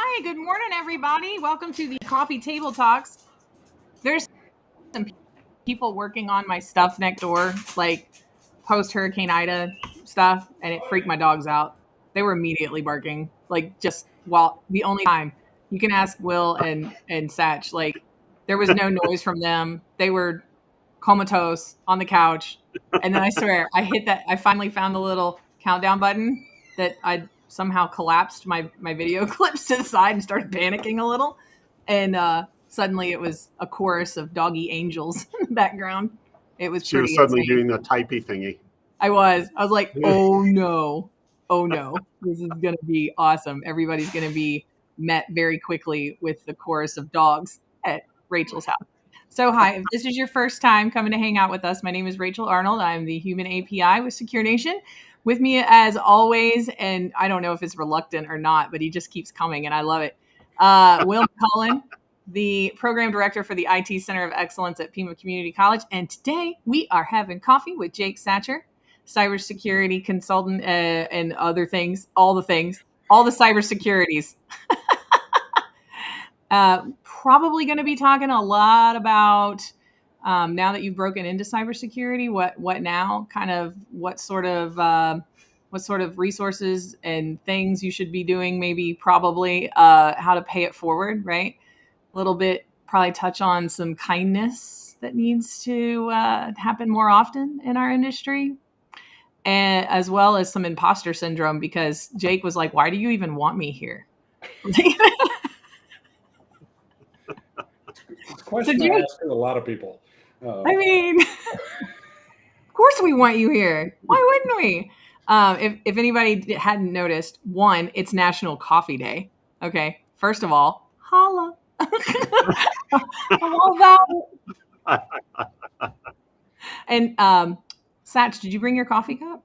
Hi, good morning, everybody. Welcome to the Coffee Table Talks. There's some people working on my stuff next door, like post-Hurricane Ida stuff, and it freaked my dogs out. They were immediately barking, like just the only time you can ask Will and Satch, like there was no noise from them. They were comatose on the couch, and then I swear I hit that. I finally found the little countdown button that I somehow collapsed my video clips to the side and started panicking a little, and suddenly it was a chorus of doggy angels in the background. It was She was pretty suddenly insane. doing the typey thingy. I was like, oh no, this is gonna be awesome. Everybody's gonna be met very quickly with the chorus of dogs at Rachel's house. So hi, if this is your first time coming to hang out with us, my name is Rachel Arnold. I'm the Human API with SecureNation. With me as always, and I don't know if it's reluctant or not, but he just keeps coming and I love it. Will McCullen, the program director for the IT Center of Excellence at PIMA Community College. And today we are having coffee with Jake Satcher, cybersecurity consultant and other things, all the cybersecurities. Probably going to be talking a lot about now that you've broken into cybersecurity. What now? Kind of what sort of resources and things you should be doing? Maybe probably how to pay it forward, right? A little bit. Probably touch on some kindness that needs to happen more often in our industry. And as well as some imposter syndrome, because Jake was like, "Why do you even want me here?" It's a question I ask a lot of people. I mean, of course we want you here. Why wouldn't we? If anybody hadn't noticed, one, it's National Coffee Day. Okay, first of all, holla. I love that. And Satch, did you bring your coffee cup?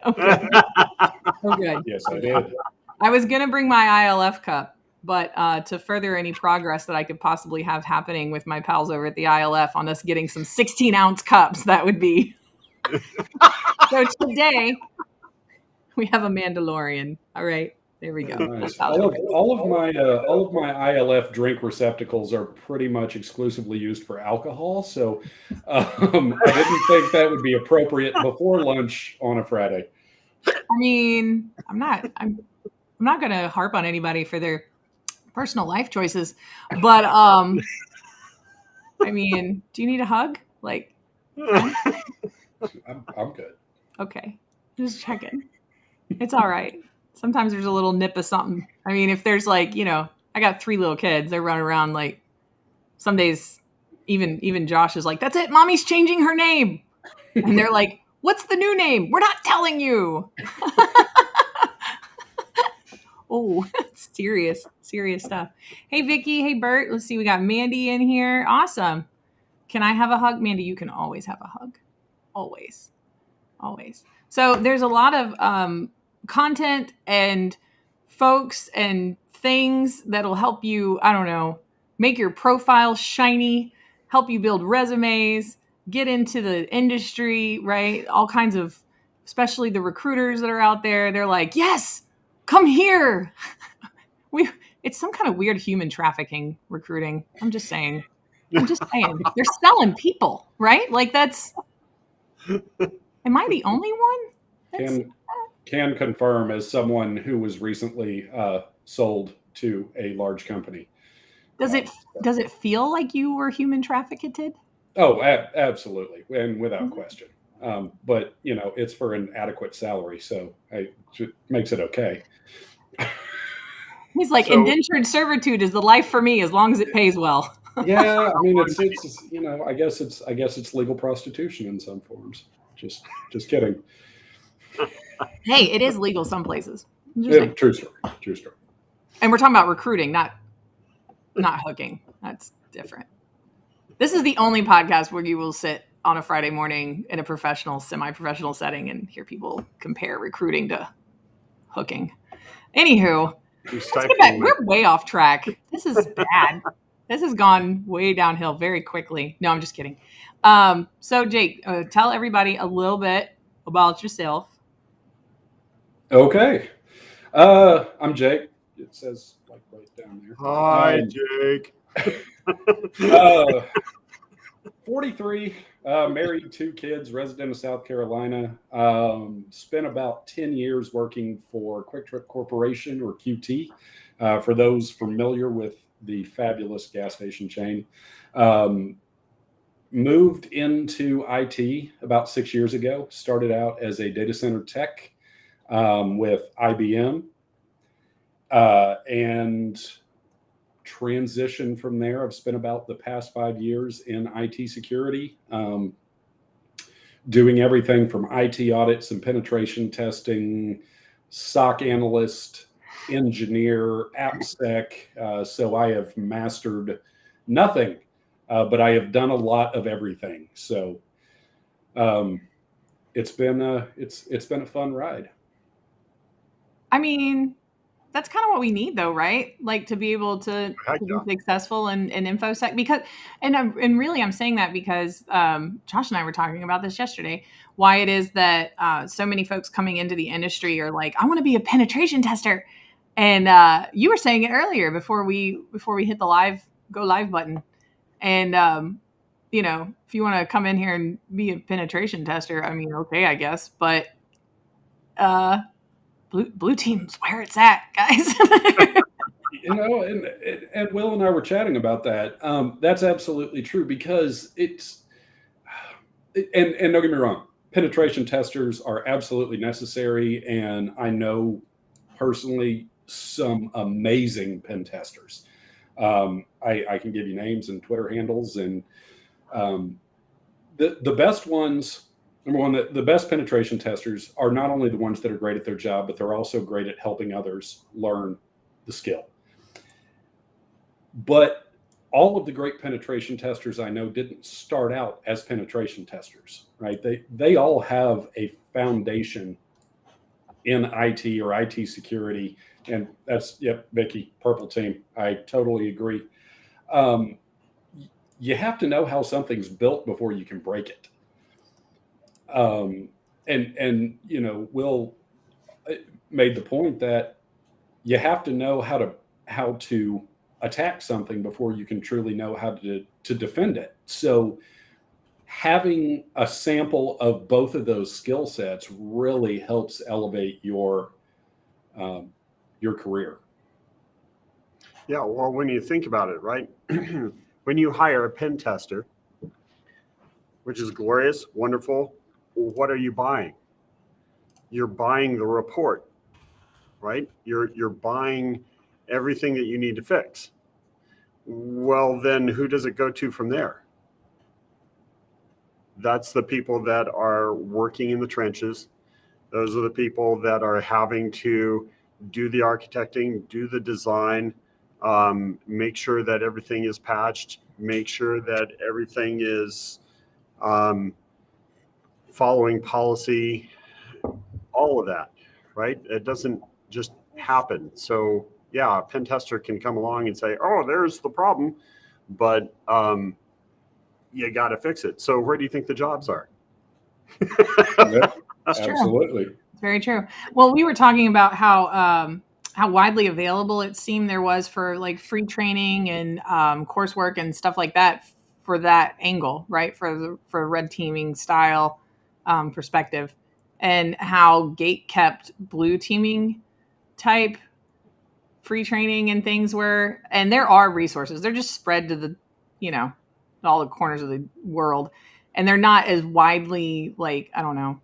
Okay. Oh, good. Yes, I did. I was going to bring my ILF cup, but to further any progress that I could possibly have happening with my pals over at the ILF on us getting some 16-ounce cups, that would be. So today, we have a Mandalorian. All right. There we go. Nice. All of my ILF drink receptacles are pretty much exclusively used for alcohol, so I didn't think that would be appropriate before lunch on a Friday. I mean, I'm not going to harp on anybody for their personal life choices, but I mean, do you need a hug? Like, I'm good. Okay, just checking. It's all right. Sometimes there's a little nip of something. I mean, if there's like, I got 3 little kids. They're running around like some days. Even Josh is like, "That's it, mommy's changing her name," and they're like, "What's the new name? We're not telling you." Oh, serious stuff. Hey, Vicky. Hey, Bert. Let's see. We got Mandy in here. Awesome. Can I have a hug? Mandy, you can always have a hug. Always. So there's a lot of content and folks and things that'll help you, I don't know, make your profile shiny, help you build resumes, get into the industry, right? All kinds of, especially the recruiters that are out there. They're like, "Yes, come here." It's some kind of weird human trafficking recruiting. I'm just saying. They're selling people, right? Like that's. Am I the only one? Can confirm as someone who was recently sold to a large company. Does it feel like you were human trafficked? Oh, absolutely, and without question. But it's for an adequate salary, so it makes it okay. He's like, indentured servitude is the life for me as long as it pays well. Yeah, I mean it's I guess it's legal prostitution in some forms. Just kidding. Hey, it is legal some places. Yeah, true story. And we're talking about recruiting, not hooking. That's different. This is the only podcast where you will sit on a Friday morning in a professional, semi-professional setting and hear people compare recruiting to hooking. Anywho, let's get back. We're way off track. This is bad. This has gone way downhill very quickly. No, I'm just kidding. So Jake, tell everybody a little bit about yourself. Okay. I'm Jake. It says like right down there. Hi, Jake. Uh, 43, married, 2 kids, resident of South Carolina. Spent about 10 years working for Quick Trip Corporation, or QT, for those familiar with the fabulous gas station chain. Moved into IT about 6 years ago. Started out as a data center tech with IBM, and transition from there. I've spent about the past 5 years in IT security, doing everything from IT audits and penetration testing, SOC analyst, engineer, AppSec. So I have mastered nothing, but I have done a lot of everything. So it's been a fun ride. I mean, that's kind of what we need, though, right? Like to be able to Heck be yeah. successful in infosec, because, and really, I'm saying that because Josh and I were talking about this yesterday. Why it is that so many folks coming into the industry are like, I want to be a penetration tester, and you were saying it earlier before we hit the go live button, and if you want to come in here and be a penetration tester, I mean, okay, I guess, but blue team's where it's at, guys. And Will and I were chatting about that. That's absolutely true, because and don't get me wrong, penetration testers are absolutely necessary, and I know personally some amazing pen testers. I can give you names and Twitter handles, and the best ones. Number one, the best penetration testers are not only the ones that are great at their job, but they're also great at helping others learn the skill. But all of the great penetration testers I know didn't start out as penetration testers, right? They all have a foundation in IT or IT security, and that's, yep, Vicky, purple team. I totally agree. You have to know how something's built before you can break it. And Will made the point that you have to know how to attack something before you can truly know how to defend it. So having a sample of both of those skill sets really helps elevate your career. Yeah, well, when you think about it, right? When you hire a pen tester, which is glorious, wonderful, what are you buying? You're buying the report, right? You're buying everything that you need to fix. Well, then who does it go to from there? That's the people that are working in the trenches. Those are the people that are having to do the architecting, do the design, make sure that everything is patched, make sure that everything is following policy, all of that, right? It doesn't just happen. So yeah, a pen tester can come along and say, oh, there's the problem, but you got to fix it. So where do you think the jobs are? Yep, That's absolutely. true. It's very true. Well, we were talking about how widely available it seemed there was for like free training and coursework and stuff like that for that angle, right? For red teaming style perspective, and how gate kept blue teaming type free training and things were. And there are resources. They're just spread to the, all the corners of the world, and they're not as widely, like, I don't know.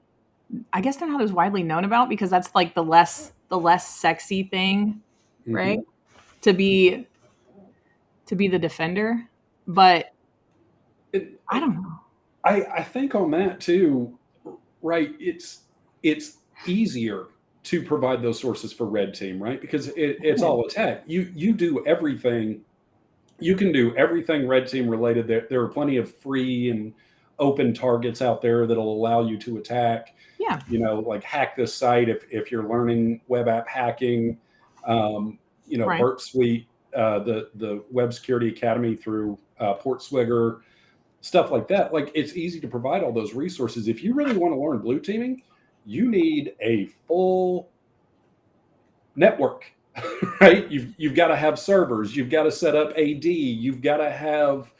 I guess they're not as widely known about because that's like the less sexy thing, right? Mm-hmm. To be the defender, but I don't know. I think on that too, right? It's easier to provide those sources for red team, right? Because it's all a tech. You do everything. You can do everything red team related. There are plenty of free and open targets out there that'll allow you to attack. Yeah. Like hack this site if you're learning web app hacking. Right. Burp Suite, the Web Security Academy through Portswigger, stuff like that. Like, it's easy to provide all those resources. If you really want to learn blue teaming, you need a full network, right? You've got to have servers. You've got to set up AD. You've got to have,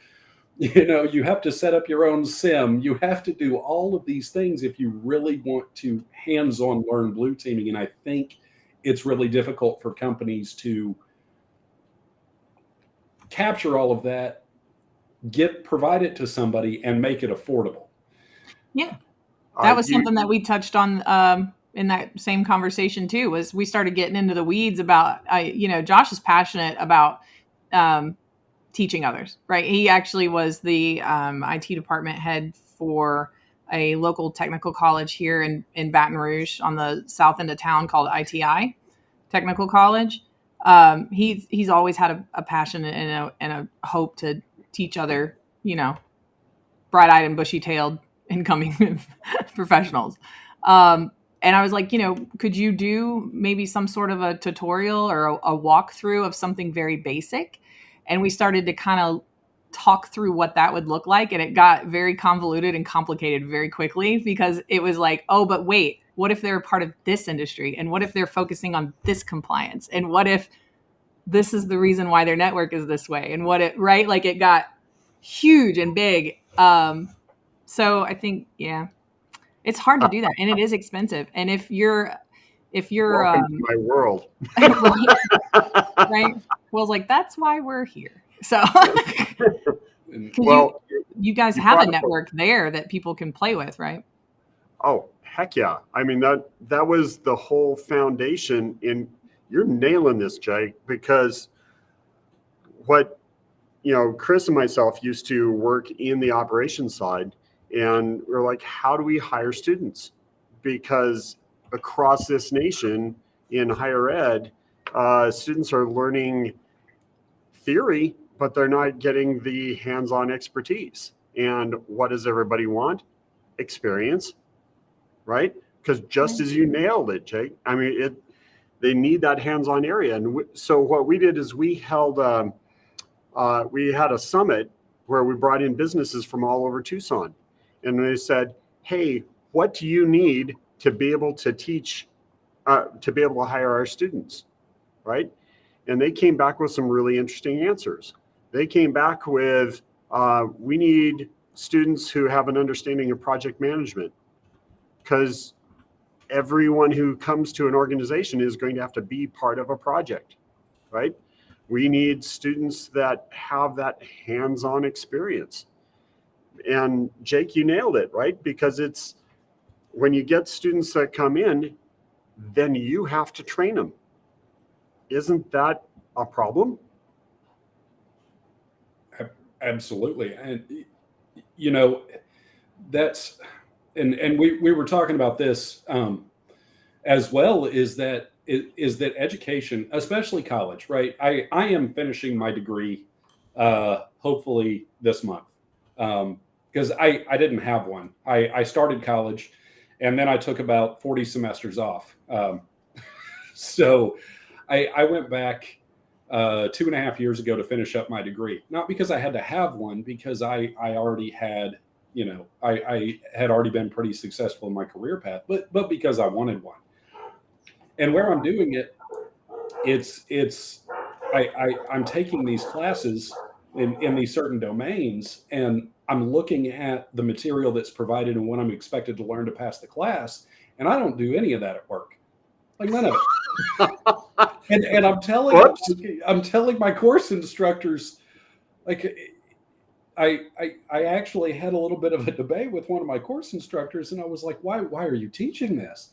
you have to set up your own SIM. You have to do all of these things if you really want to hands-on learn blue teaming. And I think it's really difficult for companies to capture all of that, provide it to somebody, and make it affordable. Yeah, that was something that we touched on in that same conversation too. Was we started getting into the weeds about, Josh is passionate about teaching others, right? He actually was the IT department head for a local technical college here in Baton Rouge on the south end of town called ITI Technical College. He's always had a passion and a hope to teach other, bright-eyed and bushy-tailed incoming professionals. And I was like, could you do maybe some sort of a tutorial or a walkthrough of something very basic? And we started to kind of talk through what that would look like. And it got very convoluted and complicated very quickly because it was like, oh, but wait, what if they're a part of this industry? And what if they're focusing on this compliance? And what if this is the reason why their network is this way? And right? Like it got huge and big. So I think, it's hard to do that. And it is expensive. And if you're welcome to my world. Right. Well, it's like, that's why we're here. So well, you guys have a network there that people can play with, right? Oh, heck yeah. I mean, that was the whole foundation you're nailing this, Jake, because Chris and myself used to work in the operations side, and we're like, how do we hire students? Because across this nation in higher ed, students are learning theory, but they're not getting the hands-on expertise. And what does everybody want? Experience, right? Because just as you nailed it, Jake, I mean, they need that hands-on area. And so what we did is we had a summit where we brought in businesses from all over Tucson. And they said, hey, what do you need to be able to teach, to be able to hire our students, right? And they came back with some really interesting answers. They came back with, we need students who have an understanding of project management, because everyone who comes to an organization is going to have to be part of a project, right? We need students that have that hands-on experience. And Jake, you nailed it, right? Because it's when you get students that come in, then you have to train them. Isn't that a problem? Absolutely. And, that's, and we were talking about this as well, is that education, especially college, right? I am finishing my degree hopefully this month because I didn't have one. I started college and then I took about 40 semesters off. So I went back 2.5 years ago to finish up my degree, not because I had to have one, because I already had, I had already been pretty successful in my career path, but because I wanted one. And where I'm doing it, I'm taking these classes in these certain domains, and I'm looking at the material that's provided and what I'm expected to learn to pass the class, and I don't do any of that at work, like none of it. and I'm telling my course instructors, like I actually had a little bit of a debate with one of my course instructors, and I was like, why are you teaching this?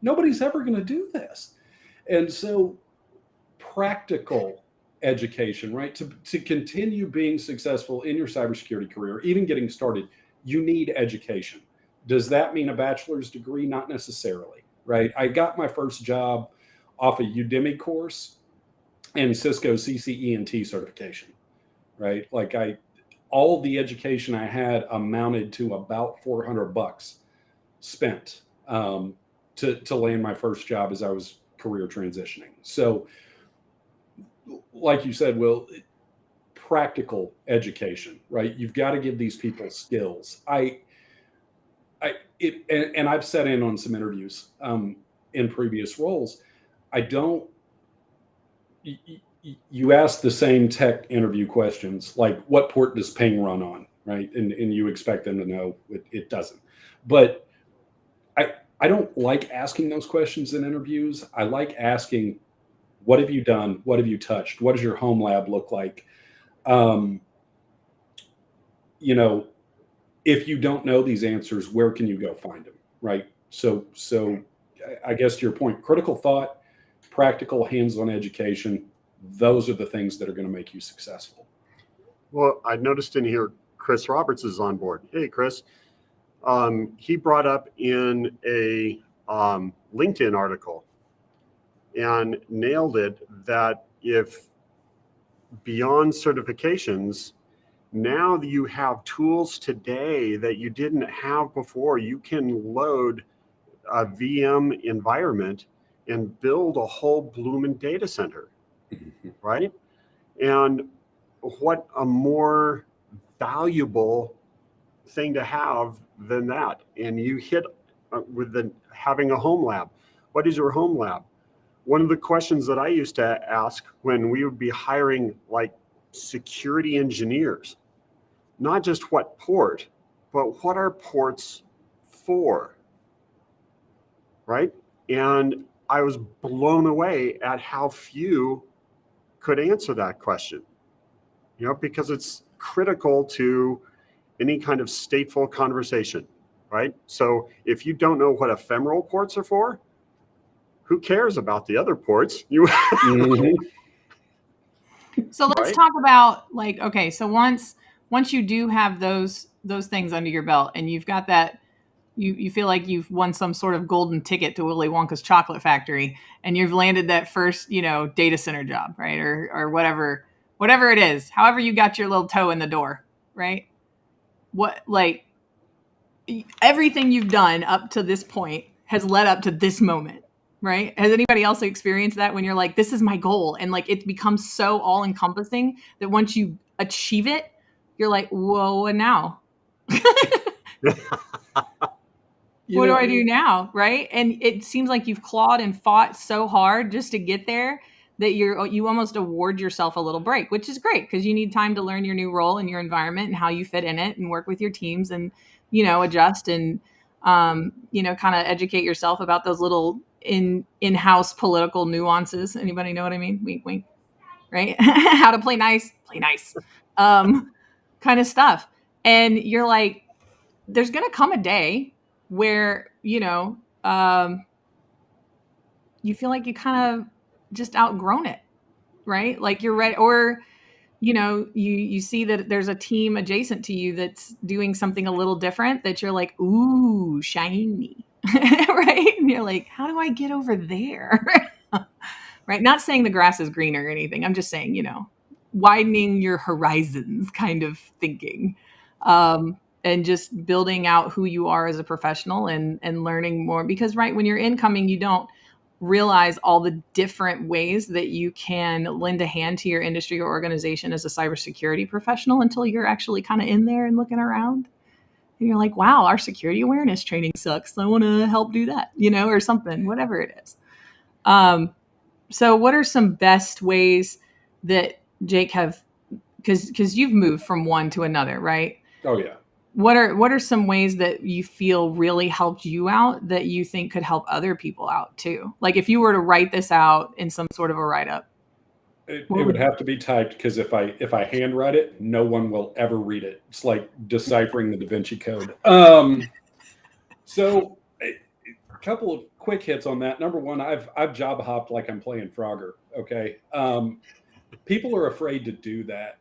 Nobody's ever going to do this. And so practical education, right? To continue being successful in your cybersecurity career, even getting started, you need education. Does that mean a bachelor's degree? Not necessarily, right? I got my first job off a Udemy course and Cisco CCENT certification, right? Like all the education I had amounted to about $400 spent to land my first job as I was career transitioning. So like you said, Will, practical education, right? You've got to give these people skills. And I've sat in on some interviews in previous roles. I don't you ask the same tech interview questions, like what port does ping run on, right? And you expect them to know it doesn't. But I don't like asking those questions in interviews. I like asking, what have you done? What have you touched? What does your home lab look like? If you don't know these answers, where can you go find them, right? So I guess to your point, critical thought, practical hands-on education, those are the things that are going to make you successful. Well, I noticed in here, Chris Roberts is on board. Hey, Chris. He brought up in a LinkedIn article and nailed it that if beyond certifications, now that you have tools today that you didn't have before, you can load a VM environment and build a whole blooming data center, right? And what a more valuable thing to have than that. And you hit with having a home lab. What is your home lab? One of the questions that I used to ask when we would be hiring like security engineers, not just what port, but what are ports for, right? And I was blown away at how few could answer that question, because it's critical to any kind of stateful conversation, right? So if you don't know what ephemeral ports are for, who cares about the other ports? So let's talk about so once you do have those things under your belt and you've got that, you feel like you've won some sort of golden ticket to Willy Wonka's chocolate factory and you've landed that first, data center job, right? Or whatever it is, however you got your little toe in the door, right? Everything you've done up to this point has led up to this moment, right? Has anybody else experienced that when you're like, this is my goal? And it becomes so all encompassing that once you achieve it, you're like, whoa, and now? What do I do now? Right. And it seems like you've clawed and fought so hard just to get there that you almost award yourself a little break, which is great because you need time to learn your new role and your environment and how you fit in it and work with your teams and, adjust and, kind of educate yourself about those little in-house political nuances. Anybody know what I mean? Wink, wink. Right. How to play nice, kind of stuff. And you're like, there's going to come a day where, you feel like you kind of just outgrown it, right? Like you're ready, or, you see that there's a team adjacent to you that's doing something a little different that you're like, ooh, shiny, right? And you're like, how do I get over there? Right? Not saying the grass is greener or anything. I'm just saying, widening your horizons kind of thinking. And just building out who you are as a professional and learning more because when you're incoming, you don't realize all the different ways that you can lend a hand to your industry or organization as a cybersecurity professional until you're actually kind of in there and looking around. And you're like, wow, our security awareness training sucks. I want to help do that, or something, whatever it is. So what are some best ways that Jake because you've moved from one to another, right? Oh yeah. What are some ways that you feel really helped you out that you think could help other people out too? Like if you were to write this out in some sort of a write-up. It would have to be typed because if I handwrite it, no one will ever read it. It's like deciphering the Da Vinci Code. So a couple of quick hits on that. Number one, I've job hopped like I'm playing Frogger. Okay. People are afraid to do that.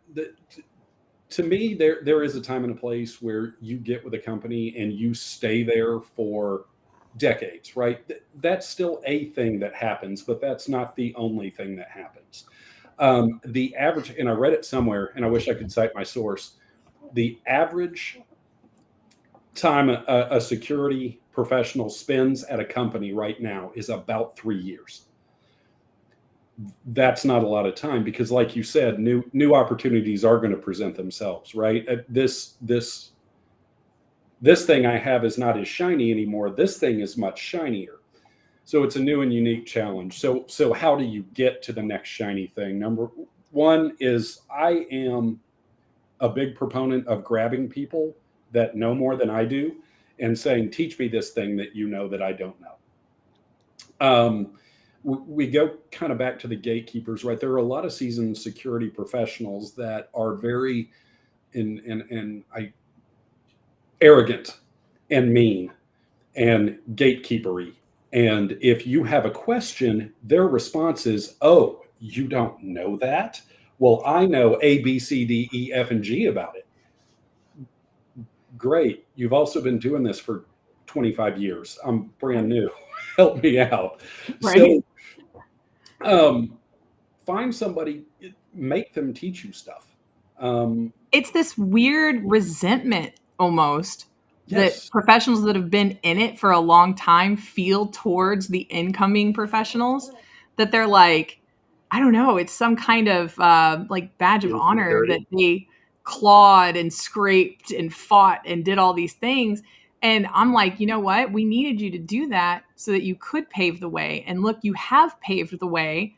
To me, there is a time and a place where you get with a company and you stay there for decades, right? That's still a thing that happens, but that's not the only thing that happens. The average, and I read it somewhere, and I wish I could cite my source, the average time a security professional spends at a company right now is about 3 years. That's not a lot of time because, like you said, new opportunities are going to present themselves, right? This thing I have is not as shiny anymore. This thing is much shinier. So it's a new and unique challenge. So how do you get to the next shiny thing? Number one is I am a big proponent of grabbing people that know more than I do and saying, teach me this thing that you know that I don't know. We go kind of back to the gatekeepers, right? There are a lot of seasoned security professionals that are very arrogant and mean and gatekeepery. And if you have a question, their response is, oh, you don't know that? Well, I know A, B, C, D, E, F, and G about it. Great. You've also been doing this for 25 years. I'm brand new. Help me out. Right. So find somebody, make them teach you stuff. It's this weird resentment almost Yes. that professionals that have been in it for a long time feel towards the incoming professionals, that they're like, I don't know, it's some kind of like badge of honor that they clawed and scraped and fought and did all these things. And I'm like, you know what? We needed you to do that so that you could pave the way. And look, you have paved the way.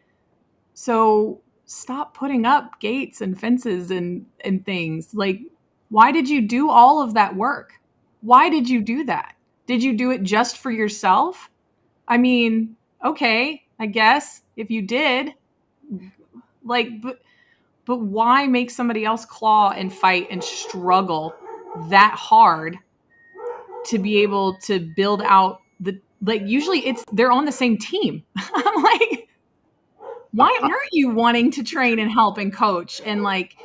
So stop putting up gates and fences and things. Like, why did you do all of that work? Why did you do that? Did you do it just for yourself? I mean, okay, I guess if you did, like, but why make somebody else claw and fight and struggle that hard to be able to build out the, like, usually they're on the same team. I'm like, why aren't you wanting to train and help and coach? And like,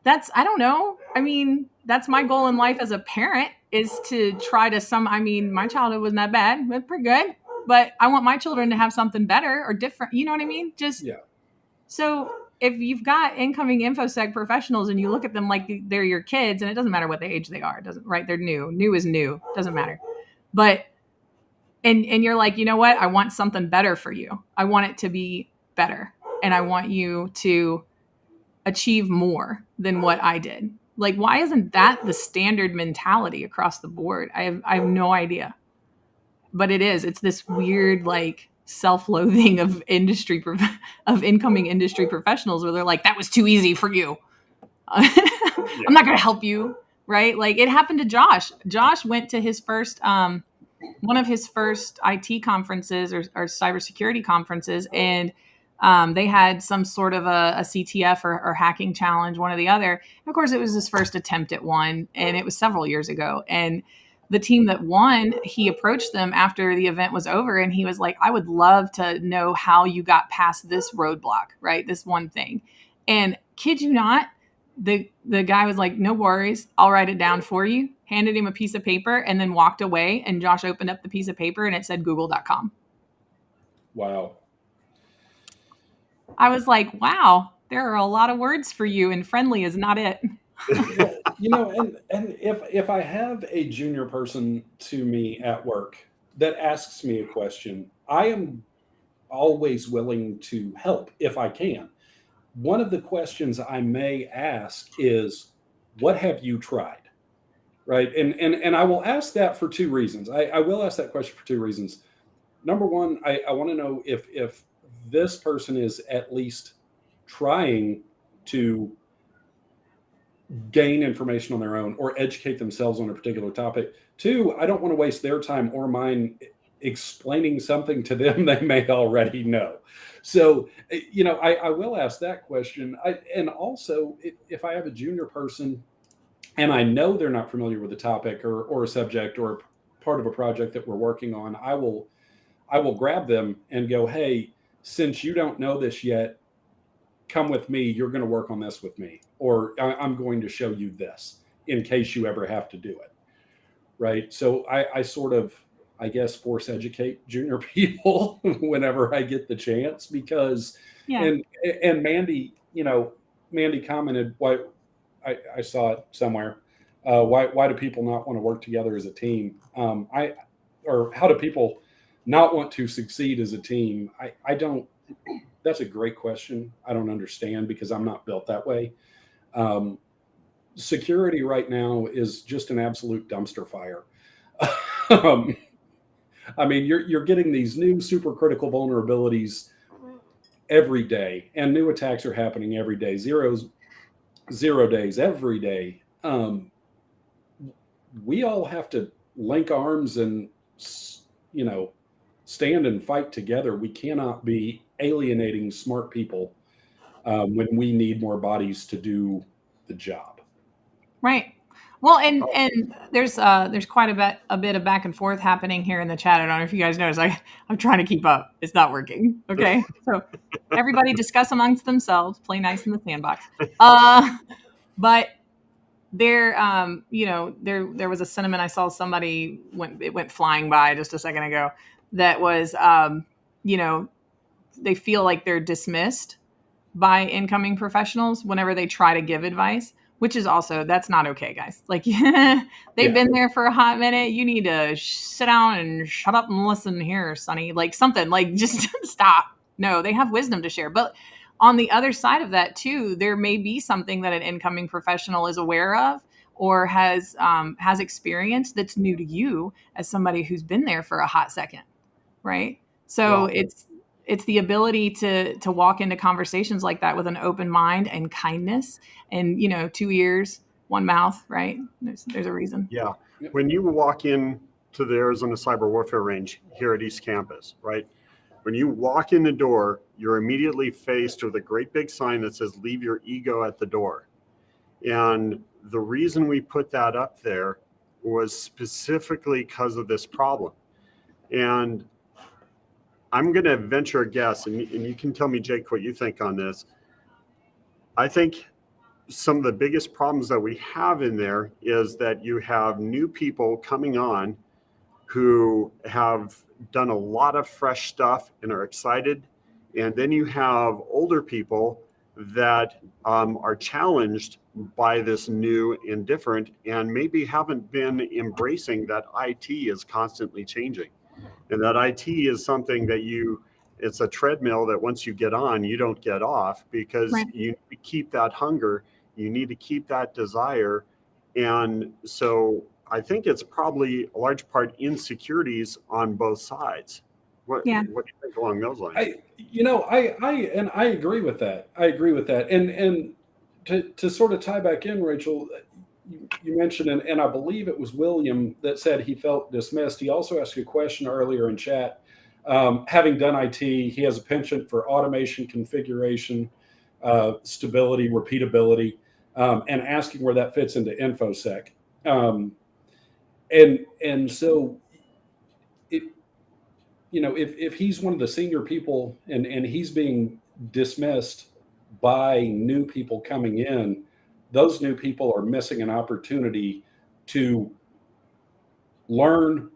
I don't know. I mean, that's my goal in life as a parent, is to try to I mean, my childhood wasn't that bad, but pretty good, but I want my children to have something better or different. You know what I mean? Yeah. So if you've got incoming infosec professionals and you look at them like they're your kids, and it doesn't matter what the age they are, it doesn't, right? They're new is new, doesn't matter. But, and you're like, you know what? I want something better for you. I want it to be better. And I want you to achieve more than what I did. Like, why isn't that the standard mentality across the board? I have no idea. But it is. It's this weird, like, self-loathing of incoming industry professionals, where they're like, that was too easy for you. I'm not going to help you, right? Like, it happened to Josh. Josh went to his first one of his first IT conferences or cybersecurity conferences, and they had some sort of a CTF or hacking challenge, one or the other. And of course, it was his first attempt at one, and it was several years ago. And the team that won, he approached them after the event was over, and he was like, I would love to know how you got past this roadblock, right? This one thing. And kid you not, the guy was like, no worries, I'll write it down for you, handed him a piece of paper, and then walked away. And Josh opened up the piece of paper and it said google.com. Wow. I was like, wow, there are a lot of words for you, and friendly is not it. You know, and if I have a junior person to me at work that asks me a question, I am always willing to help if I can. One of the questions I may ask is, what have you tried? Right. And I will ask that for two reasons. I will ask that question for two reasons. Number one, I want to know if this person is at least trying to gain information on their own or educate themselves on a particular topic. Two, I don't want to waste their time or mine explaining something to them they may already know. So, you know, I will ask that question. And also, if I have a junior person and I know they're not familiar with a topic or a subject or part of a project that we're working on, I will grab them and go, hey, since you don't know this yet, come with me. You're going to work on this with me, or I'm going to show you this in case you ever have to do it. Right. So I sort of, I guess, force educate junior people whenever I get the chance, because, and Mandy, you know, Mandy commented, why, I saw it somewhere. Why do people not want to work together as a team? Or how do people not want to succeed as a team? I don't, that's a great question. I don't understand, because I'm not built that way. Security right now is just an absolute dumpster fire. I mean, you're getting these new super critical vulnerabilities every day, and new attacks are happening every day. 0 days every day. We all have to link arms and, you know, stand and fight together. We cannot be alienating smart people when we need more bodies to do the job. Right. Well, and there's quite a bit of back and forth happening here in the chat. I don't know if you guys notice. I'm trying to keep up. It's not working. Okay. So everybody discuss amongst themselves, play nice in the sandbox. But there, there was a sentiment I saw somebody went flying by just a second ago that was, they feel like they're dismissed by incoming professionals whenever they try to give advice, which is also, that's not okay, guys. Like they've been there for a hot minute. You need to sit down and shut up and listen here, Sonny. Like something like just stop. No, they have wisdom to share. But on the other side of that too, there may be something that an incoming professional is aware of or has experienced that's new to you as somebody who's been there for a hot second, right? So it's the ability to walk into conversations like that with an open mind and kindness and, 2 ears, 1 mouth, right? There's a reason. Yeah. When you walk in to the Arizona Cyber Warfare Range here at East Campus, right? When you walk in the door, you're immediately faced with a great big sign that says, leave your ego at the door. And the reason we put that up there was specifically because of this problem. And I'm going to venture a guess, and you can tell me, Jake, what you think on this. I think some of the biggest problems that we have in there is that you have new people coming on who have done a lot of fresh stuff and are excited. And then you have older people that are challenged by this new and different and maybe haven't been embracing that IT is constantly changing. And that IT is something that it's a treadmill that once you get on, you don't get off because you need to keep that hunger, you need to keep that desire. And so I think it's probably a large part insecurities on both sides. What do you think along those lines? I agree with that. And to sort of tie back in, Rachel, you mentioned, and I believe it was William that said he felt dismissed. He also asked a question earlier in chat. Having done IT, he has a penchant for automation, configuration, stability, repeatability, and asking where that fits into infosec. And so, if he's one of the senior people and he's being dismissed by new people coming in, those new people are missing an opportunity to learn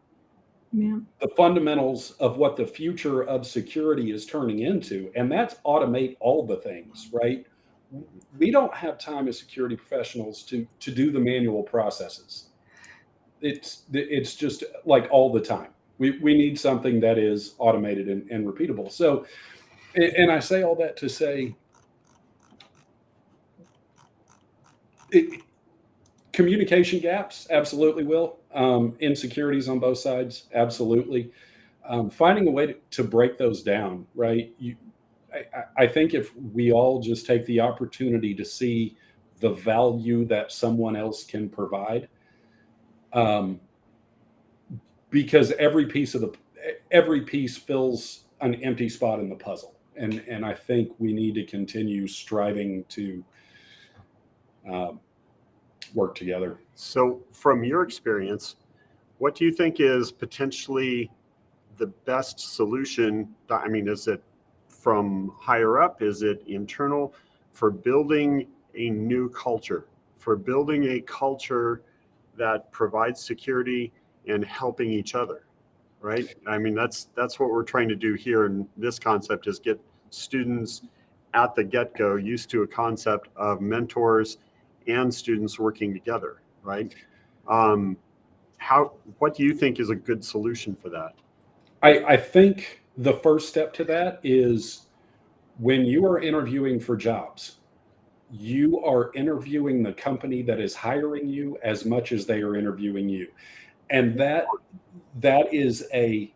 the fundamentals of what the future of security is turning into. And that's automate all the things, right? We don't have time as security professionals to do the manual processes. It's just like all the time. We need something that is automated and repeatable. So, and I say all that to say, communication gaps, absolutely will. Insecurities on both sides, absolutely. Finding a way to break those down, right? I think if we all just take the opportunity to see the value that someone else can provide, because every piece fills an empty spot in the puzzle, and I think we need to continue striving to work together. So from your experience, what do you think is potentially the best solution? I mean, is it from higher up? Is it internal for building a new culture, for building a culture that provides security and helping each other, right? I mean, that's what we're trying to do here in this concept is get students at the get-go used to a concept of mentors and students working together, right? What do you think is a good solution for that? I think the first step to that is when you are interviewing for jobs, you are interviewing the company that is hiring you as much as they are interviewing you. And that is a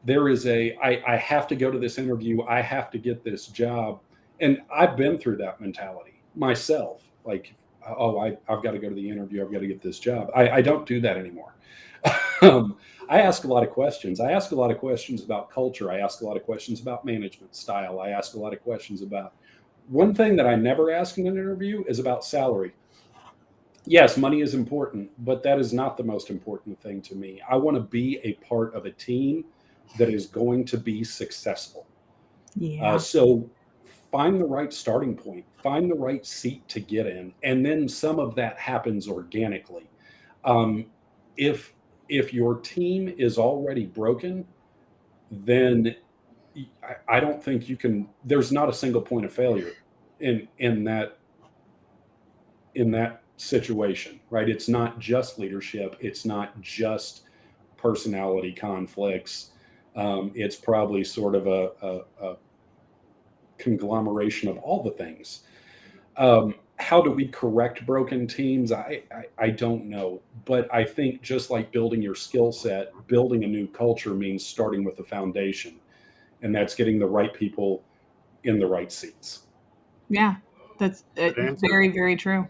there is I have to go to this interview. I have to get this job. And I've been through that mentality myself. Like, oh, I've got to go to the interview. I've got to get this job. I don't do that anymore. I ask a lot of questions. I ask a lot of questions about culture. I ask a lot of questions about management style. I ask a lot of questions about, one thing that I never ask in an interview is about salary. Yes, money is important, but that is not the most important thing to me. I want to be a part of a team that is going to be successful. Yeah. So find the right starting point, find the right seat to get in, and then some of that happens organically. If your team is already broken, then I don't think you can. There's not a single point of failure in that situation, right? It's not just leadership. It's not just personality conflicts. It's probably sort of a conglomeration of all the things. How do we correct broken teams? I don't know. But I think just like building your skill set, building a new culture means starting with the foundation. And that's getting the right people in the right seats. Yeah, that's answer. very, very true.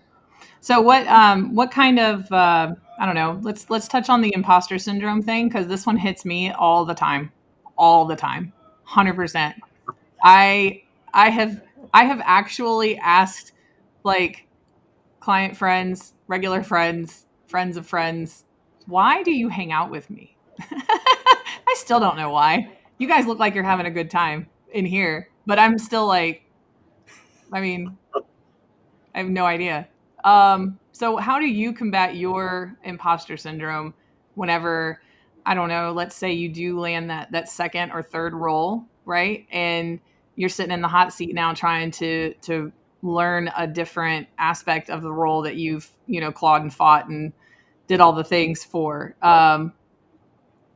So what kind of I don't know, let's touch on the imposter syndrome thing, because this one hits me all the time. 100%. I have actually asked, like, client friends, regular friends, friends of friends, why do you hang out with me? I still don't know why. You guys look like you're having a good time in here, but I'm still like, I mean, I have no idea. So how do you combat your imposter syndrome whenever, I don't know, let's say you do land that second or third role, right? And you're sitting in the hot seat now trying to learn a different aspect of the role that you've, clawed and fought and did all the things for.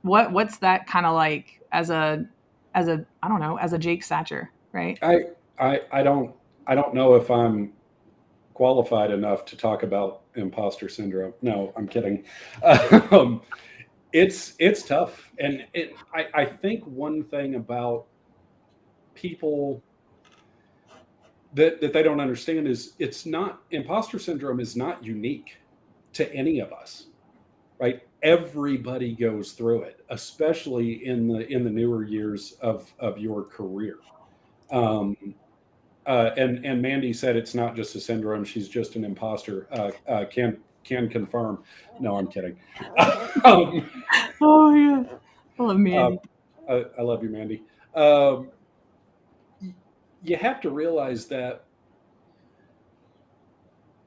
What's that kind of like as a I don't know, as a Jake Satcher, right? I don't know if I'm qualified enough to talk about imposter syndrome. No, I'm kidding. It's tough, and I think one thing about people that they don't understand is imposter syndrome is not unique to any of us, right? Everybody goes through it, especially in the newer years of your career. And Mandy said it's not just a syndrome; she's just an imposter. Can confirm. No, I'm kidding. Oh yeah, I love Mandy. I love you, Mandy. You have to realize that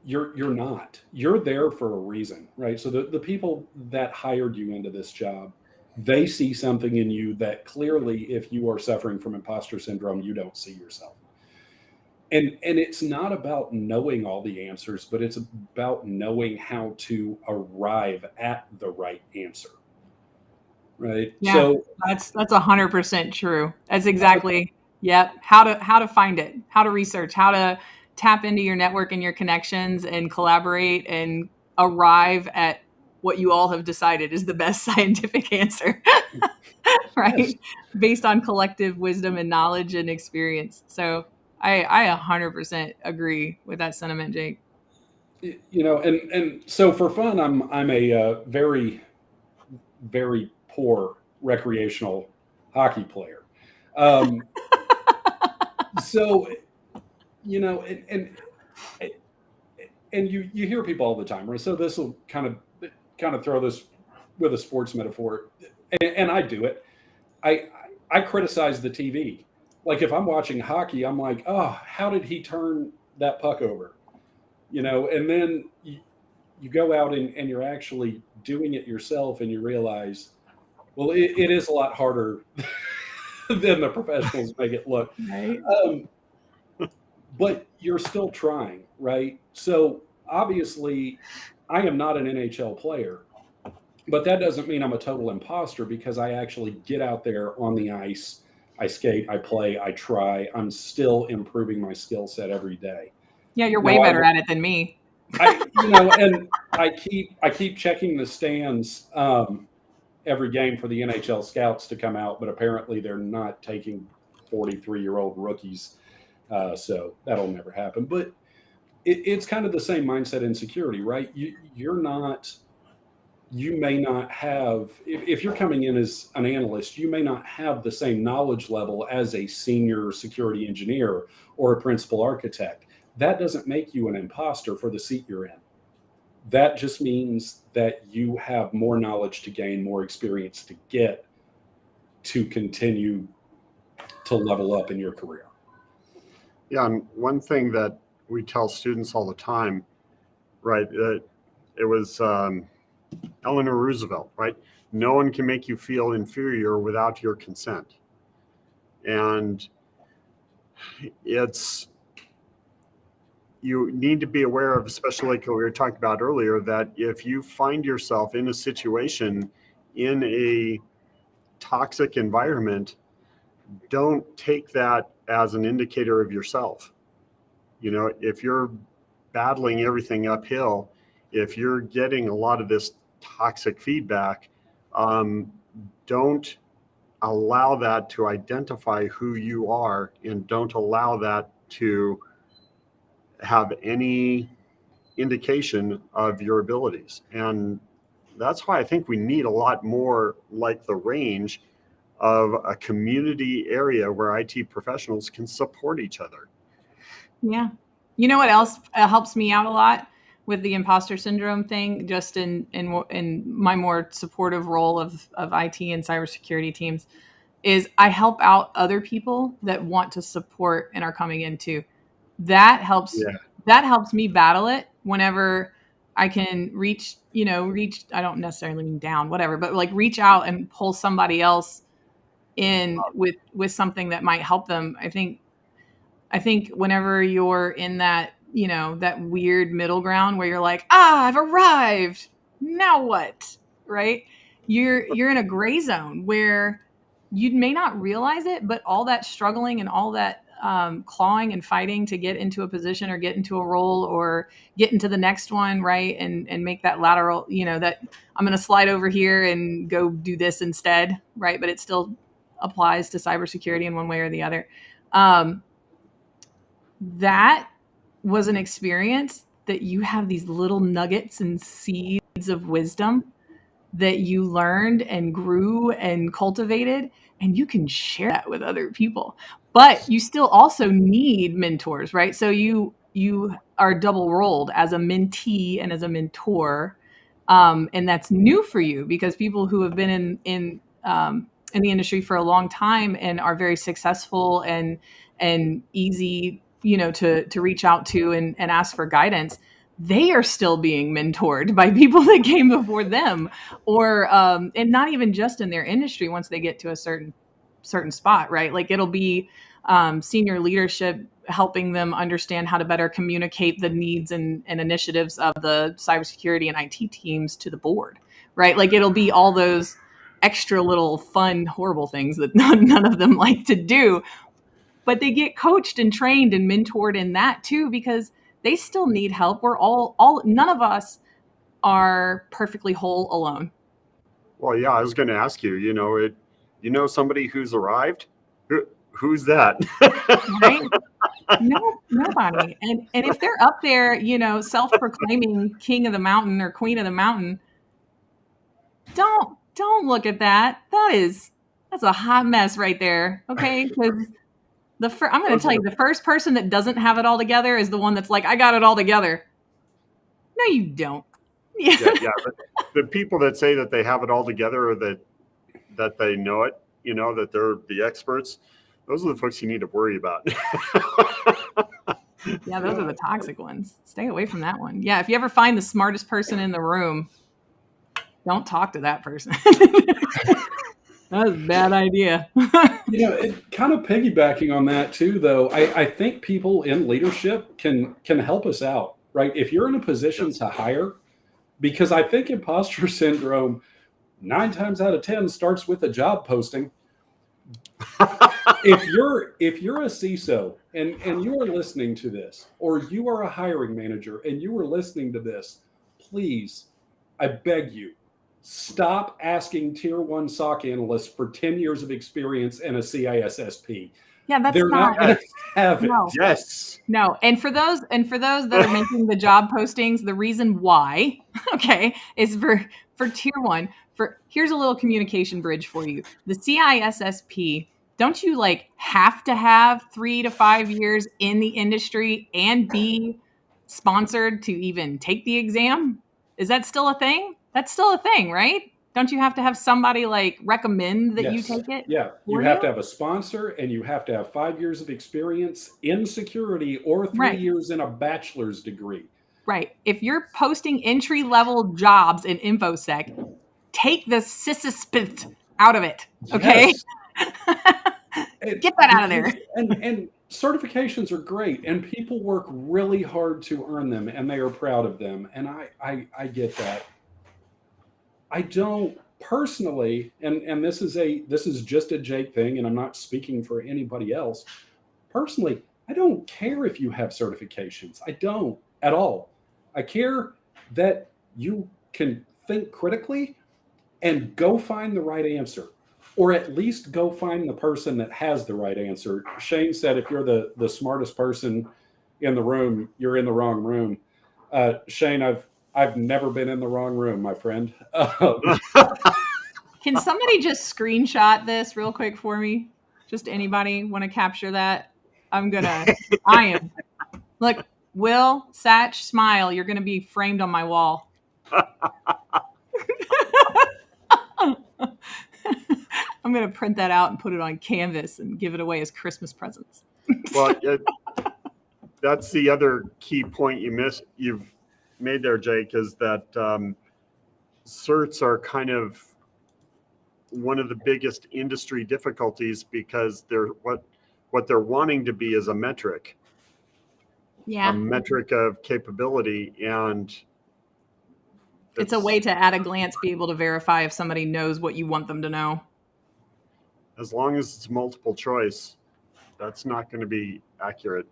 you're there for a reason, right? So the people that hired you into this job, they see something in you that clearly, if you are suffering from imposter syndrome, you don't see yourself. And it's not about knowing all the answers, but it's about knowing how to arrive at the right answer, right? Yeah, So that's 100% true. That's exactly, yep. How to find it, how to research, how to tap into your network and your connections and collaborate and arrive at what you all have decided is the best scientific answer, right? yes, Based on collective wisdom and knowledge and experience. So I 100% agree with that sentiment, Jake. and so for fun, I'm a very, very poor recreational hockey player. So and you hear people all the time, right? So this will kind of throw this with a sports metaphor, and I do it. I criticize the TV. Like if I'm watching hockey, I'm like, oh, how did he turn that puck over? And then you go out and you're actually doing it yourself, and you realize, well, it is a lot harder than the professionals make it look. Right. But you're still trying, right? So obviously, I am not an NHL player, but that doesn't mean I'm a total imposter, because I actually get out there on the ice, I skate, I play, I try. I'm still improving my skill set every day. Yeah, you're Now, way better at it than me. and I keep checking the stands, every game for the NHL scouts to come out, but apparently they're not taking 43-year-old rookies. So that'll never happen. But it's kind of the same mindset in security, right? You may not have, if you're coming in as an analyst, you may not have the same knowledge level as a senior security engineer or a principal architect. That doesn't make you an imposter for the seat you're in. That just means that you have more knowledge to gain, more experience to get to continue to level up in your career. Yeah, and one thing that we tell students all the time, right? It was Eleanor Roosevelt, right? No one can make you feel inferior without your consent. And you need to be aware of, especially like we were talking about earlier, that if you find yourself in a situation in a toxic environment, don't take that as an indicator of yourself. If you're battling everything uphill, if you're getting a lot of this toxic feedback, don't allow that to identify who you are, and don't allow that to have any indication of your abilities. And that's why I think we need a lot more like the range of a community area where IT professionals can support each other. Yeah. You know what else helps me out a lot with the imposter syndrome thing, just in my more supportive role of IT and cybersecurity teams, is I help out other people that want to support and are coming in too. That helps. Yeah. That helps me battle it whenever I can reach, I don't necessarily mean down, whatever, but like reach out and pull somebody else in with something that might help them. I think whenever you're in that, that weird middle ground where you're like, I've arrived. Now what? Right? You're in a gray zone where you may not realize it, but all that struggling and all that clawing and fighting to get into a position or get into a role or get into the next one, right? And make that lateral, that I'm going to slide over here and go do this instead, right? But it still applies to cybersecurity in one way or the other. That was an experience that you have these little nuggets and seeds of wisdom that you learned and grew and cultivated, and you can share that with other people. But you still also need mentors, right? So you are double rolled as a mentee and as a mentor, and that's new for you because people who have been in the industry for a long time and are very successful and easy, to reach out to and ask for guidance, they are still being mentored by people that came before them, or and not even just in their industry. Once they get to a certain spot, right? Like it'll be senior leadership helping them understand how to better communicate the needs and initiatives of the cybersecurity and IT teams to the board, right? Like it'll be all those extra little fun, horrible things that none of them like to do, but they get coached and trained and mentored in that too, because they still need help. We're none of us are perfectly whole alone. Well, yeah, I was going to ask you, somebody who's arrived? Who's that? Right? No, nobody. And if they're up there, self-proclaiming king of the mountain or queen of the mountain, don't look at that. That's a hot mess right there. Okay? Because I'm going to tell you, the first person that doesn't have it all together is the one that's like, I got it all together. No, you don't. Yeah. But the people that say that they have it all together, or that they know it, that they're the experts, those are the folks you need to worry about. Yeah, those are the toxic ones. Stay away from that one. Yeah, if you ever find the smartest person in the room, don't talk to that person. That was a bad idea. It kind of piggybacking on that too, though, I think people in leadership can help us out, right? If you're in a position to hire, because I think imposter syndrome 9 times out of 10 starts with a job posting. If you're a CISO and you are listening to this, or you are a hiring manager and you are listening to this, please, I beg you, Stop asking tier 1 SOC analysts for 10 years of experience and a CISSP. Yeah, that's They're not going to have it. No. Yes. No, and for those that are making the job postings, the reason why, okay, is for tier 1. Here's a little communication bridge for you. The CISSP, don't you like have to have 3 to 5 years in the industry and be sponsored to even take the exam? Is that still a thing? That's still a thing, right? Don't you have to have somebody like recommend that you Yes. take it? Yeah, you for have to have a sponsor, and you have to have 5 years of experience in security or 3 Right. years in a bachelor's degree. Right. If you're posting entry-level jobs in infosec, take the CISSP out of it. Okay. Yes. Get that out of there. And certifications are great, and people work really hard to earn them, and they are proud of them. And I get that. I don't personally, and this is just a Jake thing, and I'm not speaking for anybody else. Personally, I don't care if you have certifications. I don't at all. I care that you can think critically and go find the right answer, or at least go find the person that has the right answer. Shane said, if you're the smartest person in the room, you're in the wrong room. Shane, I've never been in the wrong room, my friend. Can somebody just screenshot this real quick for me? Just anybody want to capture that? I am. Look, Will, Satch, smile. You're going to be framed on my wall. I'm going to print that out and put it on canvas and give it away as Christmas presents. Well, that's the other key point you've made there, Jake, is that certs are kind of one of the biggest industry difficulties because they're what they're wanting to be is a metric. Yeah. A metric of capability, and it's a way to at a glance be able to verify if somebody knows what you want them to know. As long as it's multiple choice, that's not going to be accurate.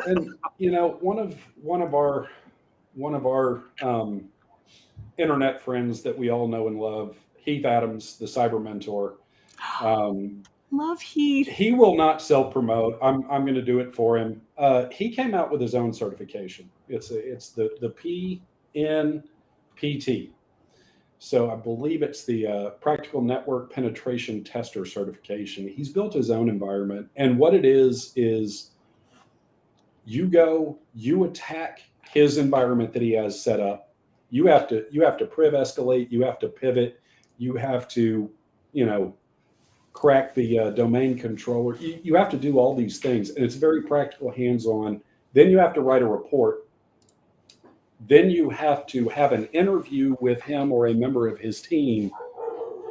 And one of our internet friends that we all know and love, Heath Adams, the cyber mentor. Love Heath. He will not self-promote. I'm going to do it for him. He came out with his own certification. It's the PNPT. So I believe it's the Practical Network Penetration Tester certification. He's built his own environment, and what it is you attack his environment that he has set up. You have to priv escalate. You have to pivot. You have to crack the domain controller. You have to do all these things, and it's very practical, hands-on. Then you have to write a report. Then you have to have an interview with him or a member of his team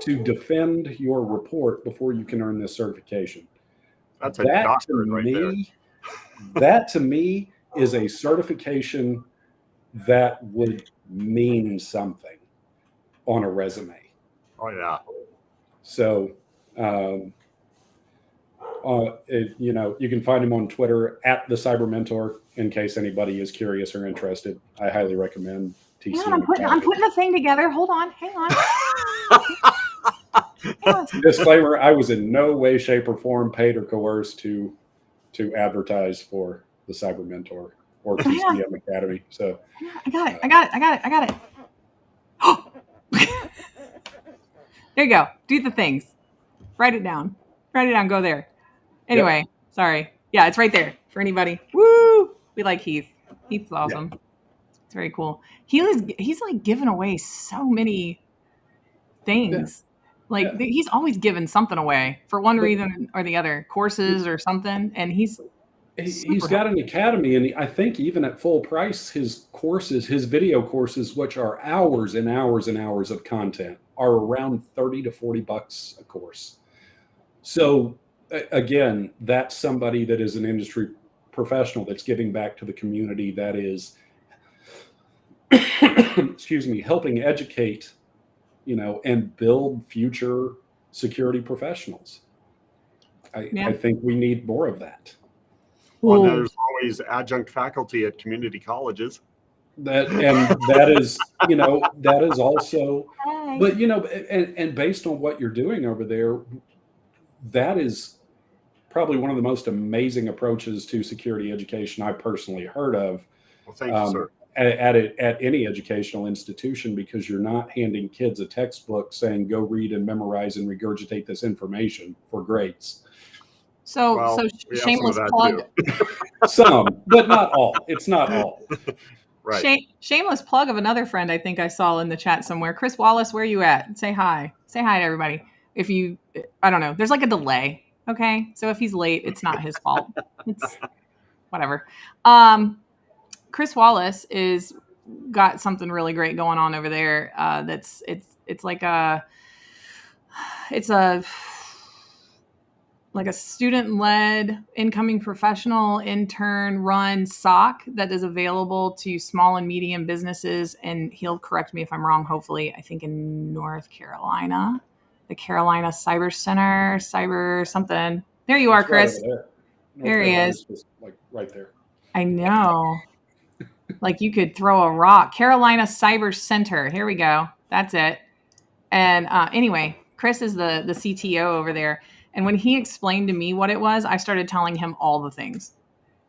to defend your report before you can earn this certification. That's a doctorate right there. That to me is a certification that would mean something on a resume. Oh yeah. So, you can find him on Twitter at the Cyber Mentor in case anybody is curious or interested. I highly recommend TC. Yeah, I'm putting the thing together. Hold on, hang on. Disclaimer: I was in no way, shape, or form paid or coerced to advertise for the Cyber Mentor or TCM Academy. So I got it. There you go. Do the things. Write it down. Go there. Anyway, Sorry. Yeah, it's right there for anybody. Woo! We like Heath. Heath's awesome. Yeah. It's very cool. He's like giving away so many things. He's always giving something away for one reason or the other, courses or something. And he's got an academy, and I think even at full price, his video courses, which are hours and hours and hours of content, are around $30 to $40 a course. So again, that's somebody that is an industry professional that's giving back to the community, that is, helping educate, and build future security professionals. I think we need more of that. Well, there's always adjunct faculty at community colleges. That is also But and based on what you're doing over there, that is probably one of the most amazing approaches to security education I personally heard of. Well, thank you, sir. At any educational institution, because you're not handing kids a textbook saying go read and memorize and regurgitate this information for grades. So shameless plug. Some, but not all. It's not all. Right. Shameless plug of another friend I think I saw in the chat somewhere. Chris Wallace, where are you at? Say hi. Say hi to everybody. I don't know. There's like a delay. Okay. So if he's late, it's not his fault. It's whatever. Chris Wallace is got something really great going on over there. It's like a student-led incoming professional intern run SOC that is available to small and medium businesses. And he'll correct me if I'm wrong, hopefully, I think in North Carolina, the Carolina Cyber Center, cyber something. There you are, Chris. Right there he is. Just like right there. I know. Like you could throw a rock. Carolina Cyber Center. Here we go. That's it. And anyway, Chris is the CTO over there. And when he explained to me what it was, I started telling him all the things.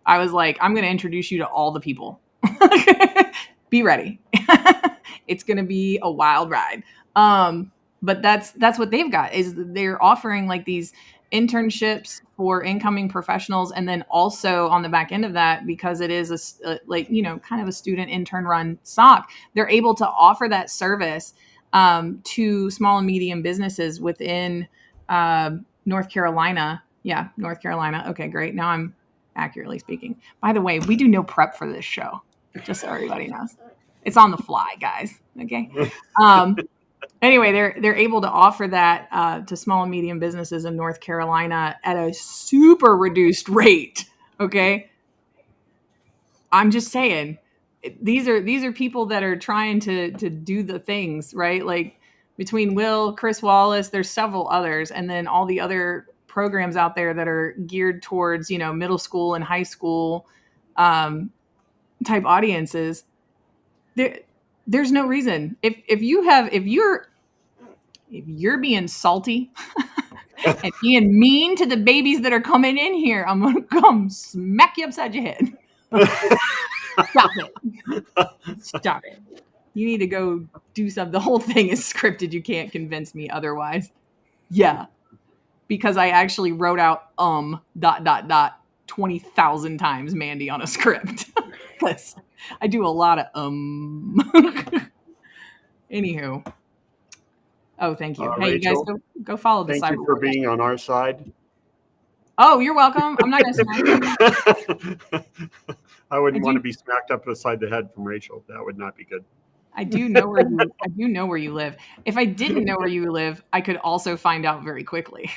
I was like, I'm going to introduce you to all the people. Be ready. It's going to be a wild ride. But that's what they've got is they're offering like these internships for incoming professionals. And then also on the back end of that, because it is kind of a student intern run SOC, they're able to offer that service to small and medium businesses within North Carolina. Yeah, North Carolina. Okay, great. Now I'm accurately speaking. By the way, we do no prep for this show, just so everybody knows. It's on the fly, guys. Okay. Anyway, they're able to offer that to small and medium businesses in North Carolina at a super reduced rate. Okay. I'm just saying, these are people that are trying to do the things, right? Like between Will, Chris Wallace, there's several others, and then all the other programs out there that are geared towards, middle school and high school type audiences. There's no reason if you're being salty and being mean to the babies that are coming in here, I'm gonna come smack you upside your head. Stop it. You need to go do something. The whole thing is scripted. You can't convince me otherwise. Yeah. Because I actually wrote out 20,000 times, Mandy, on a script. Because I do a lot of Anywho. Oh, thank you. Hey, Rachel, you guys go follow the Thank cyber. you for being on our side. Oh, you're welcome. I'm not going to smack you. I wouldn't want to be smacked up beside the head from Rachel. That would not be good. I do know where you live. If I didn't know where you live, I could also find out very quickly.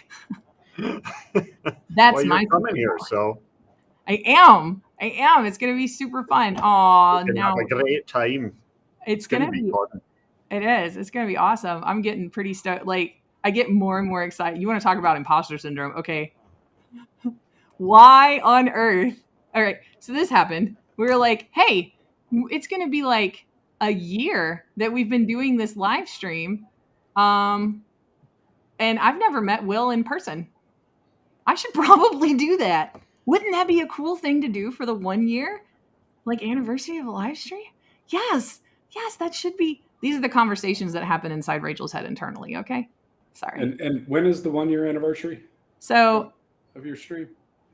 That's you're my coming here, so I am. It's going to be super fun. Oh, have a great time. It's going to be fun. It is. It's going to be awesome. I'm getting pretty stoked. Like, I get more and more excited. You want to talk about imposter syndrome? Okay. Why on earth? All right. So this happened. We were like, hey, it's going to be like a year that we've been doing this live stream. And I've never met Will in person. I should probably do that. Wouldn't that be a cool thing to do for the 1 year? Like anniversary of a live stream? Yes, that should be. These are the conversations that happen inside Rachel's head internally, okay? Sorry. And when is the 1 year anniversary? So of your stream?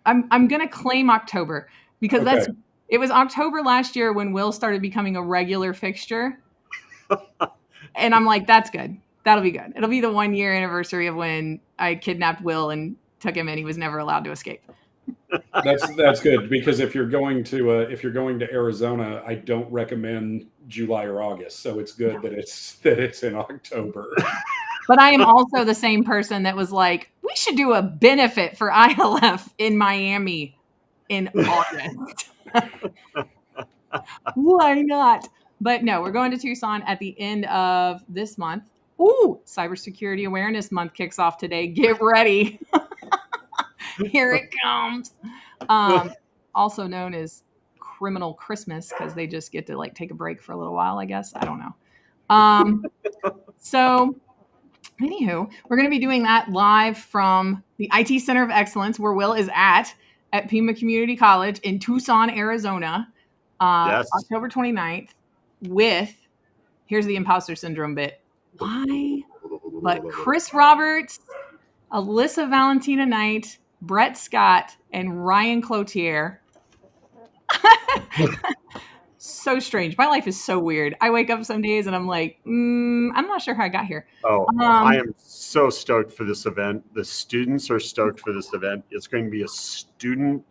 I'm gonna claim October because it was October last year when Will started becoming a regular fixture. And I'm like, that's good. That'll be good. It'll be the 1 year anniversary of when I kidnapped Will and took him and he was never allowed to escape. That's good, because if you're going to Arizona, I don't recommend July or August. So it's good that it's in October. But I am also the same person that was like, we should do a benefit for ILF in Miami in August. Why not? But no, we're going to Tucson at the end of this month. Ooh, Cybersecurity Awareness Month kicks off today. Get ready. Here it comes. Also known as Criminal Christmas, because they just get to like take a break for a little while, I guess. I don't know. So anywho, we're going to be doing that live from the IT Center of Excellence, where Will is at PIMA Community College in Tucson, Arizona, Yes. October 29th with, here's the Imposter Syndrome bit. Why? But Chris Roberts, Alyssa Valentina Knight, Brett Scott, and Ryan Cloutier. So strange. My life is so weird. I wake up some days and I'm like, I'm not sure how I got here. Oh, I am so stoked for this event. The students are stoked for this event. It's going to be a student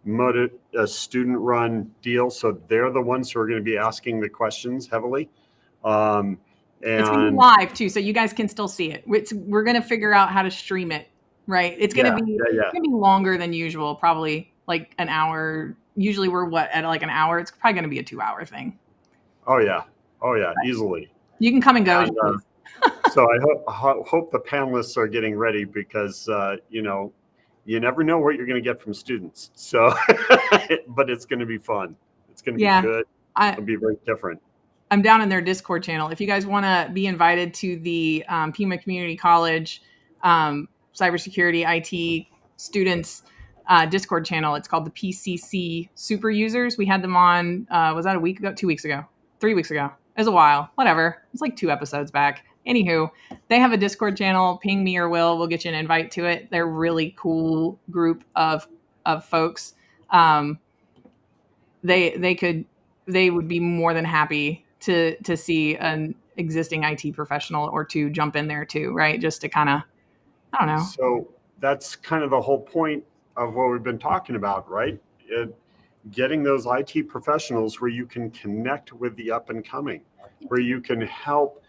run deal. So they're the ones who are going to be asking the questions heavily. And it's going to be live too, so you guys can still see it. We're going to figure out how to stream it, right? It's going to be It's going to be longer than usual, probably like an hour. Usually we're at like an hour. It's probably going to be a 2-hour thing. Oh yeah, easily. You can come and go. So I hope the panelists are getting ready because you never know what you're going to get from students. So, but it's going to be fun. It's going to be good. It'll be very different. I'm down in their Discord channel. If you guys want to be invited to the PIMA Community College Cybersecurity IT students Discord channel, it's called the PCC Super Users. We had them on, was that a week ago? 2 weeks ago? 3 weeks ago? It was a while. Whatever. It's like 2 episodes back. Anywho, they have a Discord channel. Ping me or Will. We'll get you an invite to it. They're a really cool group of folks. They would be more than happy to see an existing IT professional or two jump in there too, right? Just to kind of, I don't know. So that's kind of the whole point of what we've been talking about, right? Getting those IT professionals where you can connect with the up and coming, where you can help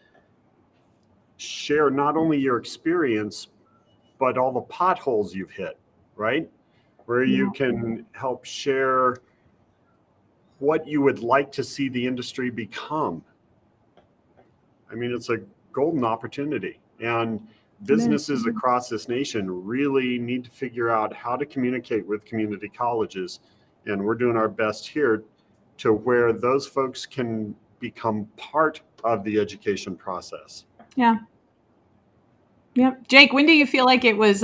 share not only your experience, but all the potholes you've hit, right? Where you can help share what you would like to see the industry become. I mean, it's a golden opportunity. And businesses across this nation really need to figure out how to communicate with community colleges. And we're doing our best here to where those folks can become part of the education process. Yeah. Yep. Jake, when do you feel like it was,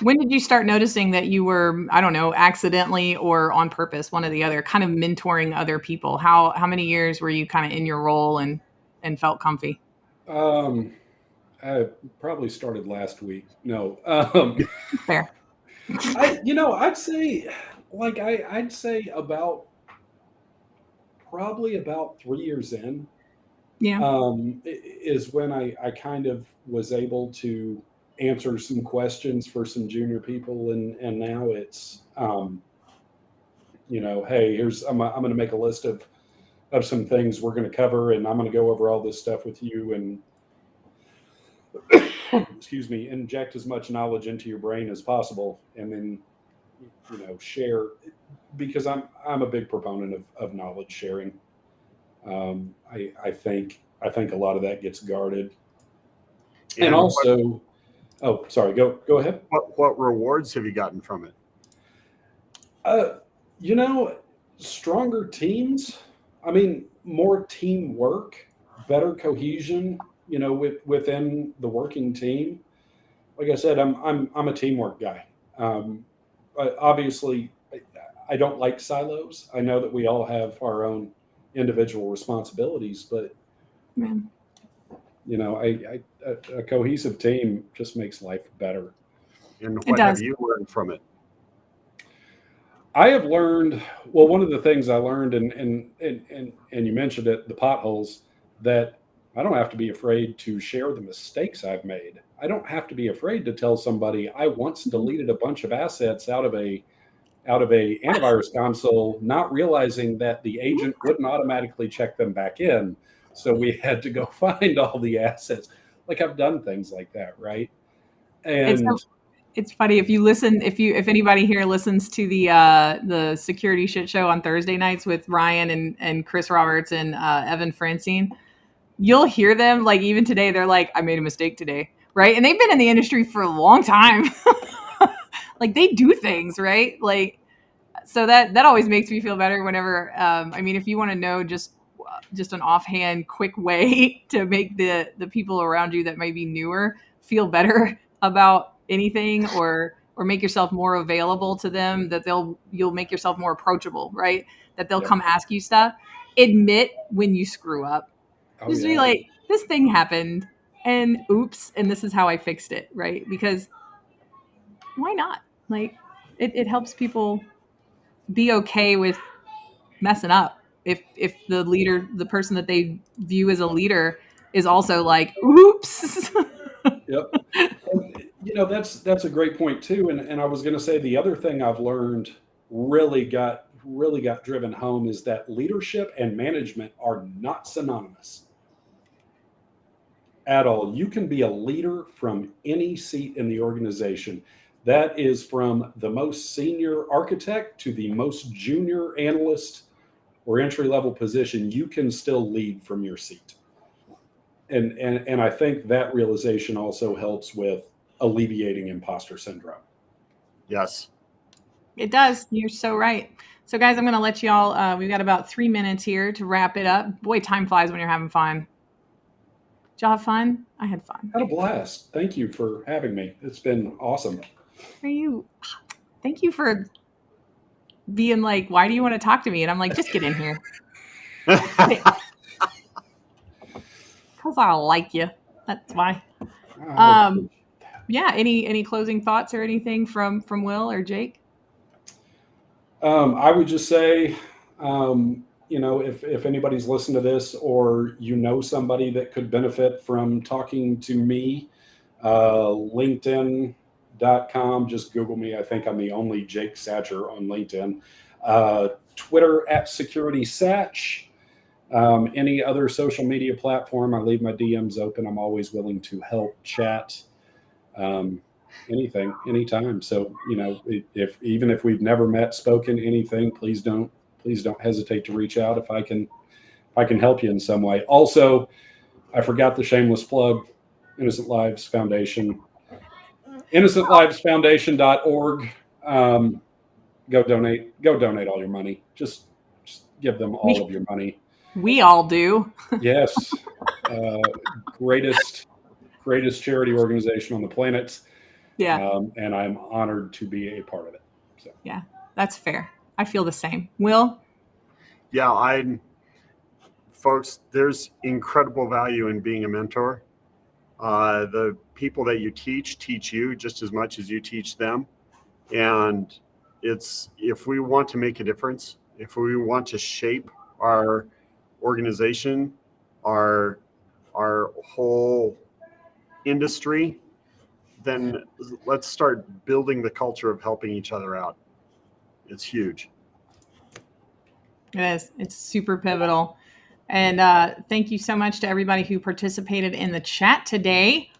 when did you start noticing that you were, I don't know, accidentally or on purpose, one or the other, kind of mentoring other people? How many years were you kind of in your role and felt comfy? I probably started last week. No. Fair. I'd say probably about 3 years in. Yeah. Is when I kind of was able to answer some questions for some junior people, and now it's hey, I'm going to make a list of some things we're going to cover, and I'm going to go over all this stuff with you, and excuse me, inject as much knowledge into your brain as possible, and then share, because I'm a big proponent of knowledge sharing. I think a lot of that gets guarded, and also. Oh, sorry. Go ahead. What rewards have you gotten from it? Stronger teams. I mean, more teamwork, better cohesion. Within the working team. Like I said, I'm a teamwork guy. Obviously, I don't like silos. I know that we all have our own individual responsibilities, but a cohesive team just makes life better. And what have you learned from it? I have learned, well, one of the things I learned, and you mentioned it, the potholes, that I don't have to be afraid to share the mistakes I've made. I don't have to be afraid to tell somebody I once deleted a bunch of assets out of a antivirus console, not realizing that the agent wouldn't automatically check them back in. So we had to go find all the assets. Like, I've done things like that, right? And it's funny if you listen, if anybody here listens to the security shit show on Thursday nights with Ryan and Chris Roberts and Evan Francine, you'll hear them, like, even today, they're like, I made a mistake today, right? And they've been in the industry for a long time. Like, they do things, right? Like, so that always makes me feel better whenever, if you want to know just just an offhand, quick way to make the people around you that may be newer feel better about anything, or make yourself more available to them, that you'll make yourself more approachable, right? That they'll come ask you stuff. Admit when you screw up. Just be like, this thing happened and oops, and this is how I fixed it, right? Because why not? Like, it helps people be okay with messing up. If the leader, the person that they view as a leader, is also like, oops. Yep. And, that's a great point too. And I was going to say the other thing I've learned really got driven home is that leadership and management are not synonymous at all. You can be a leader from any seat in the organization. That is from the most senior architect to the most junior analyst or entry-level position. You can still lead from your seat. And I think that realization also helps with alleviating imposter syndrome. Yes. It does. You're so right. So guys, I'm going to let y'all, we've got about 3 minutes here to wrap it up. Boy, time flies when you're having fun. Did y'all have fun? I had fun. Had a blast. Thank you for having me. It's been awesome. Thank you for being like, why do you want to talk to me? And I'm like, just get in here. Because I like you. That's why. Yeah. Any closing thoughts or anything from Will or Jake? I would just say, if anybody's listened to this, or somebody that could benefit from talking to me, LinkedIn.com, just Google me. I think I'm the only Jake Satcher on LinkedIn. Twitter @SecuritySatch. Any other social media platform, I leave my DMs open. I'm always willing to help chat. Anything, anytime. So, if we've never met, spoken, anything, please don't hesitate to reach out if I can help you in some way. Also, I forgot the shameless plug, Innocent Lives Foundation, InnocentLivesFoundation.org. Go donate all your money. Just give them all of your money. We all do. Yes. Greatest charity organization on the planet. Yeah. And I'm honored to be a part of it. So. Yeah, that's fair. I feel the same. Will? Yeah, folks, there's incredible value in being a mentor. The people that you teach you just as much as you teach them. And if we want to make a difference, if we want to shape our organization, our whole industry, then let's start building the culture of helping each other out. It's huge. It is. It's super pivotal. And thank you so much to everybody who participated in the chat today.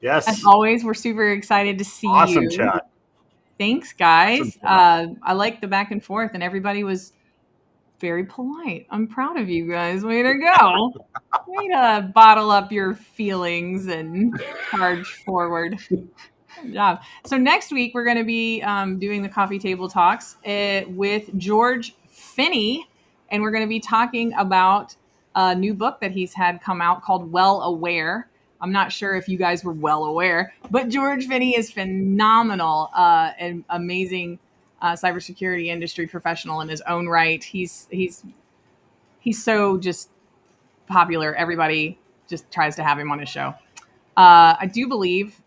Yes. As always, we're super excited to see you. Awesome chat. Thanks, guys. Awesome. I like the back and forth, and everybody was very polite. I'm proud of you guys. Way to go. Way to bottle up your feelings and charge forward. Good job. So next week, we're going to be doing the coffee table talks with George Finney, and we're going to be talking about a new book that he's had come out called Well Aware. I'm not sure if you guys were well aware, but George Finney is phenomenal, and amazing cybersecurity industry professional in his own right. He's so just popular. Everybody just tries to have him on his show. I do believe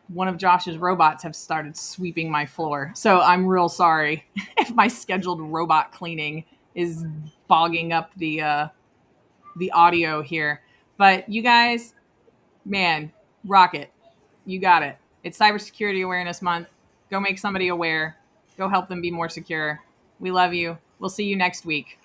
one of Josh's robots have started sweeping my floor. So I'm real sorry if my scheduled robot cleaning is bogging up the audio here. But you guys, man, rock it. You got it. It's Cybersecurity Awareness Month. Go make somebody aware. Go help them be more secure. We love you. We'll see you next week.